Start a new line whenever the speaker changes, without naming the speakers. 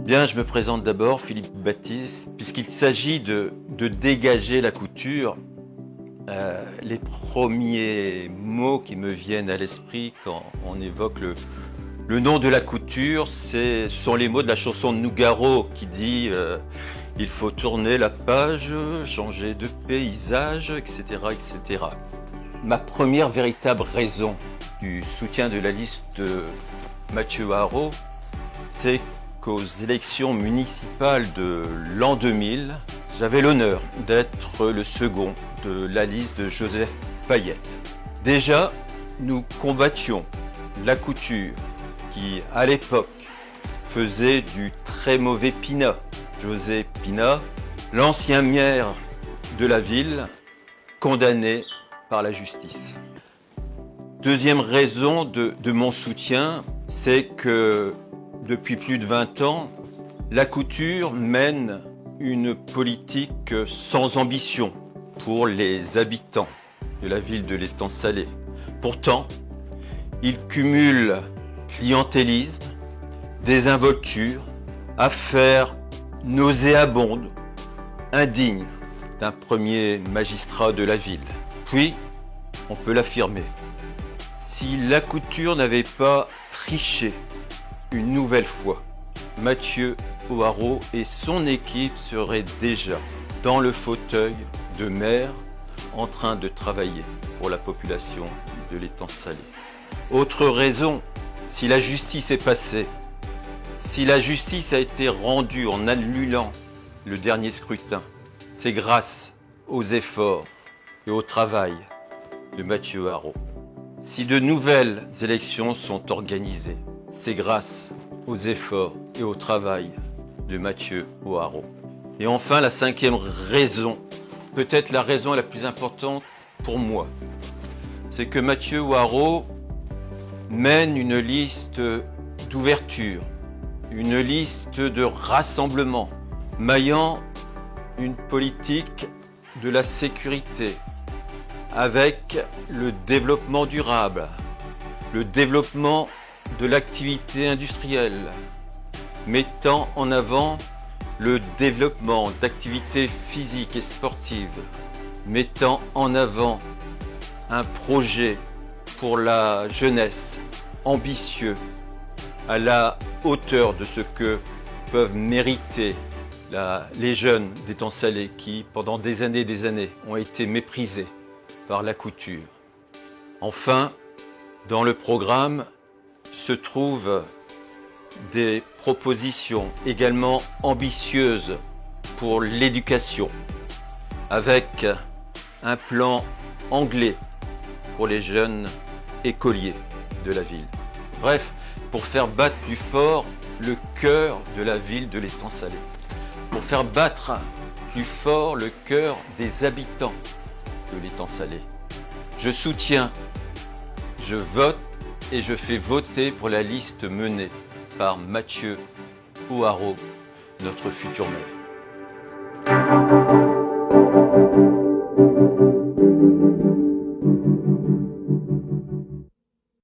Bien, je me présente d'abord, Philippe Baptiste, puisqu'il s'agit de dégager la couture. Les premiers mots qui me viennent à l'esprit quand on évoque le nom de la couture, ce sont les mots de la chanson de Nougaro qui dit il faut tourner la page, changer de paysage, etc., etc. Ma première véritable raison du soutien de la liste de Mathieu Haro, c'est qu'aux élections municipales de l'an 2000, j'avais l'honneur d'être le second de la liste de Joseph Payette. Déjà, nous combattions la couture qui, à l'époque, faisait du très mauvais Pinat. José Pinat, l'ancien maire de la ville, condamné par la justice. Deuxième raison de mon soutien, c'est que depuis plus de 20 ans, la couture mène une politique sans ambition pour les habitants de la ville de l'Étang-Salé. Pourtant, il cumule clientélisme, désinvolture, affaires nauséabondes, indignes d'un premier magistrat de la ville. Puis, on peut l'affirmer, si la couture n'avait pas triché une nouvelle fois, Mathieu Haro et son équipe seraient déjà dans le fauteuil de maire en train de travailler pour la population de l'Étang-Salé. Autre raison, si la justice est passée, si la justice a été rendue en annulant le dernier scrutin, c'est grâce aux efforts et au travail de Mathieu Haro. Si de nouvelles élections sont organisées, c'est grâce aux efforts et au travail de Mathieu Haro. Et enfin, la cinquième raison, peut-être la raison la plus importante pour moi, c'est que Mathieu Haro mène une liste d'ouverture, une liste de rassemblement, maillant une politique de la sécurité avec le développement durable, le développement de l'activité industrielle, mettant en avant le développement d'activités physiques et sportives, mettant en avant un projet pour la jeunesse ambitieux, à la hauteur de ce que peuvent mériter les jeunes d'Étang-Salé qui, pendant des années, ont été méprisés par la couture. Enfin, dans le programme se trouvent des propositions également ambitieuses pour l'éducation, avec un plan anglais pour les jeunes écoliers de la ville. Bref, pour faire battre plus fort le cœur de la ville de l'Étang-Salé, pour faire battre plus fort le cœur des habitants de l'Étang-Salé. Je soutiens, je vote et je fais voter pour la liste menée par Mathieu Haro, notre futur maire.